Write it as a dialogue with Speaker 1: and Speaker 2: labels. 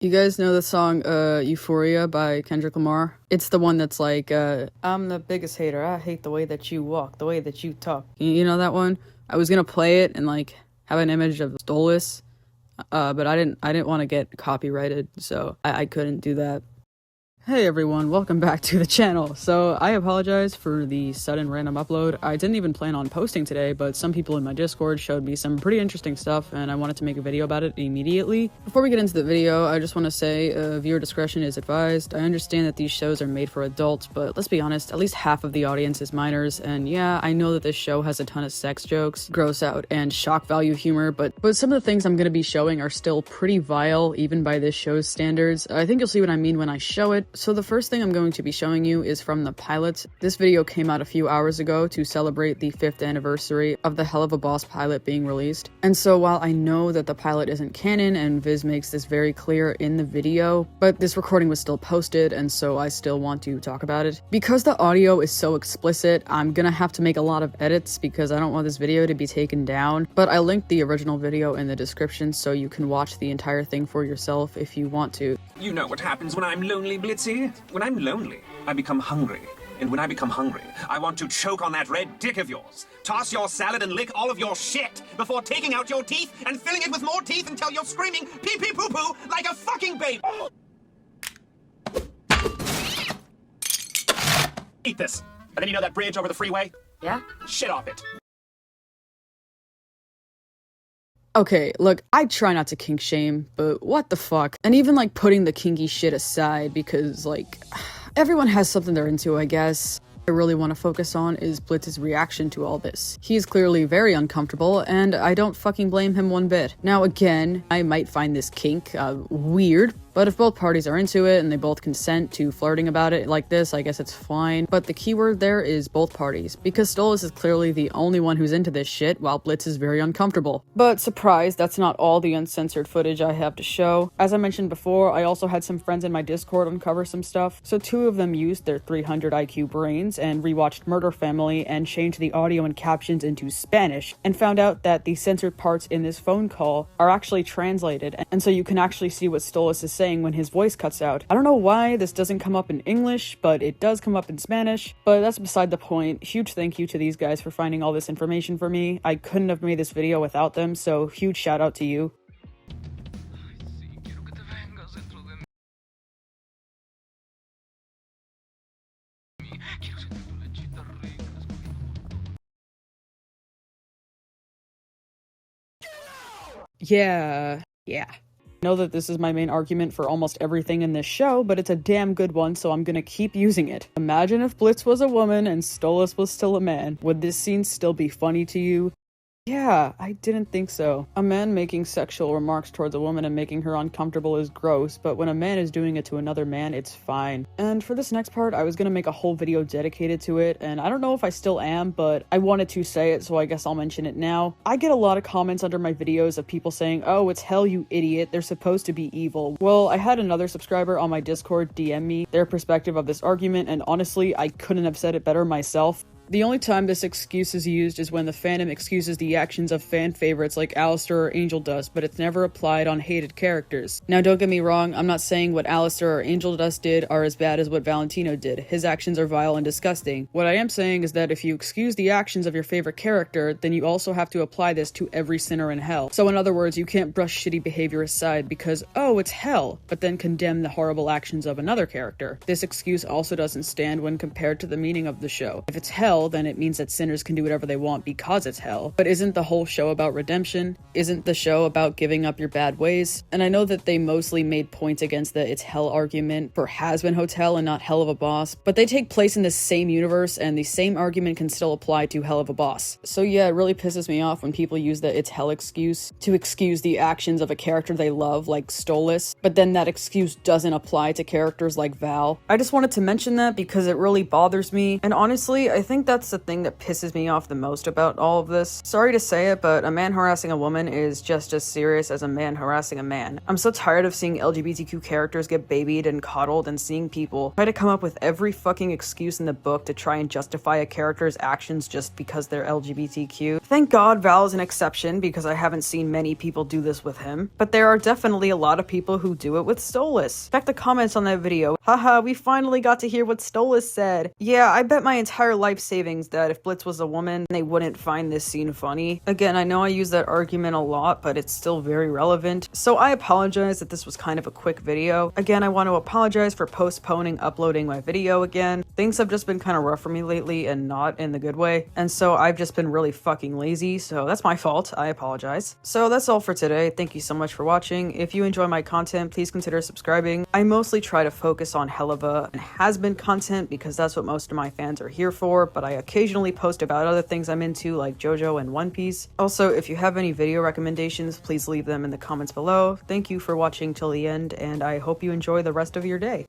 Speaker 1: You guys know the song Euphoria by Kendrick Lamar? It's the one that's like, I'm the biggest hater. I hate the way that you walk, the way that you talk. You know that one? I was gonna play it and like have an image of Stolas, but I didn't want to get copyrighted, so I couldn't do that. Hey everyone, welcome back to the channel. So I apologize for the sudden random upload. I didn't even plan on posting today, but some people in my Discord showed me some pretty interesting stuff and I wanted to make a video about it immediately. Before we get into the video, I just want to say viewer discretion is advised. I understand that these shows are made for adults, but let's be honest, at least half of the audience is minors, and yeah, I know that this show has a ton of sex jokes, gross out, and shock value humor, but some of the things I'm going to be showing are still pretty vile, even by this show's standards. I think you'll see what I mean when I show it. So the first thing I'm going to be showing you is from the pilot. This video came out a few hours ago to celebrate the 5th anniversary of the Hell of a Boss pilot being released. And so while I know that the pilot isn't canon, and Viz makes this very clear in the video, but this recording was still posted, and so I still want to talk about it. Because the audio is so explicit, I'm gonna have to make a lot of edits because I don't want this video to be taken down, but I linked the original video in the description so you can watch the entire thing for yourself if you want to.
Speaker 2: You know what happens when I'm lonely, Blitzy? When I'm lonely, I become hungry. And when I become hungry, I want to choke on that red dick of yours, toss your salad and lick all of your shit before taking out your teeth and filling it with more teeth until you're screaming pee-pee-poo-poo like a fucking baby. Eat this. And then you know that bridge over the freeway?
Speaker 3: Yeah?
Speaker 2: Shit off it.
Speaker 1: Okay, look, I try not to kink shame, but what the fuck? And even like putting the kinky shit aside because like, everyone has something they're into, I guess. What I really want to focus on is Blitz's reaction to all this. He's clearly very uncomfortable, and I don't fucking blame him one bit. Now again, I might find this kink weird, but if both parties are into it and they both consent to flirting about it like this, I guess it's fine. But the keyword there is both parties, because Stolas is clearly the only one who's into this shit, while Blitz is very uncomfortable. But surprise, that's not all the uncensored footage I have to show. As I mentioned before, I also had some friends in my Discord uncover some stuff, so 2 of them used their 300 IQ brains and rewatched Murder Family and changed the audio and captions into Spanish, and found out that the censored parts in this phone call are actually translated, and so you can actually see what Stolas is saying when his voice cuts out. I don't know why this doesn't come up in English, but it does come up in Spanish, but that's beside the point. Huge thank you to these guys for finding all this information for me. I couldn't have made this video without them, so huge shout out to you. Yeah. I know that this is my main argument for almost everything in this show, but it's a damn good one, so I'm gonna keep using it. Imagine if Blitz was a woman and Stolas was still a man. Would this scene still be funny to you? Yeah, I didn't think so. A man making sexual remarks towards a woman and making her uncomfortable is gross, but when a man is doing it to another man, it's fine. And for this next part, I was gonna make a whole video dedicated to it, and I don't know if I still am, but I wanted to say it, so I guess I'll mention it now. I get a lot of comments under my videos of people saying, oh, it's hell, you idiot, they're supposed to be evil. Well, I had another subscriber on my Discord DM me their perspective of this argument, and honestly, I couldn't have said it better myself. The only time this excuse is used is when the fandom excuses the actions of fan favorites like Alistair or Angel Dust, but it's never applied on hated characters. Now don't get me wrong, I'm not saying what Alistair or Angel Dust did are as bad as what Valentino did. His actions are vile and disgusting. What I am saying is that if you excuse the actions of your favorite character, then you also have to apply this to every sinner in hell. So in other words, you can't brush shitty behavior aside because, oh, it's hell, but then condemn the horrible actions of another character. This excuse also doesn't stand when compared to the meaning of the show. If it's hell, then it means that sinners can do whatever they want because it's hell. But isn't the whole show about redemption? Isn't the show about giving up your bad ways? And I know that they mostly made points against the it's hell argument for Has-Been Hotel and not Hell of a Boss, but they take place in the same universe and the same argument can still apply to Hell of a Boss. So yeah, it really pisses me off when people use the it's hell excuse to excuse the actions of a character they love like Stolas, but then that excuse doesn't apply to characters like Val. I just wanted to mention that because it really bothers me, and honestly, I think that's the thing that pisses me off the most about all of this. Sorry to say it, but a man harassing a woman is just as serious as a man harassing a man. I'm so tired of seeing LGBTQ characters get babied and coddled and seeing people try to come up with every fucking excuse in the book to try and justify a character's actions just because they're LGBTQ. Thank God Val is an exception because I haven't seen many people do this with him, but there are definitely a lot of people who do it with Stolas. Check the comments on that video. Haha, we finally got to hear what Stolas said. Yeah, I bet my entire life savings that if Blitz was a woman, they wouldn't find this scene funny. Again, I know I use that argument a lot, but it's still very relevant. So I apologize that this was kind of a quick video. Again, I want to apologize for postponing uploading my video again. Things have just been kind of rough for me lately and not in the good way. And so I've just been really fucking lazy, so that's my fault. I apologize. So that's all for today. Thank you so much for watching. If you enjoy my content, please consider subscribing. I mostly try to focus on Helluva and has-been content because that's what most of my fans are here for, but I occasionally post about other things I'm into like JoJo and One Piece. Also, if you have any video recommendations, please leave them in the comments below. Thank you for watching till the end, and I hope you enjoy the rest of your day.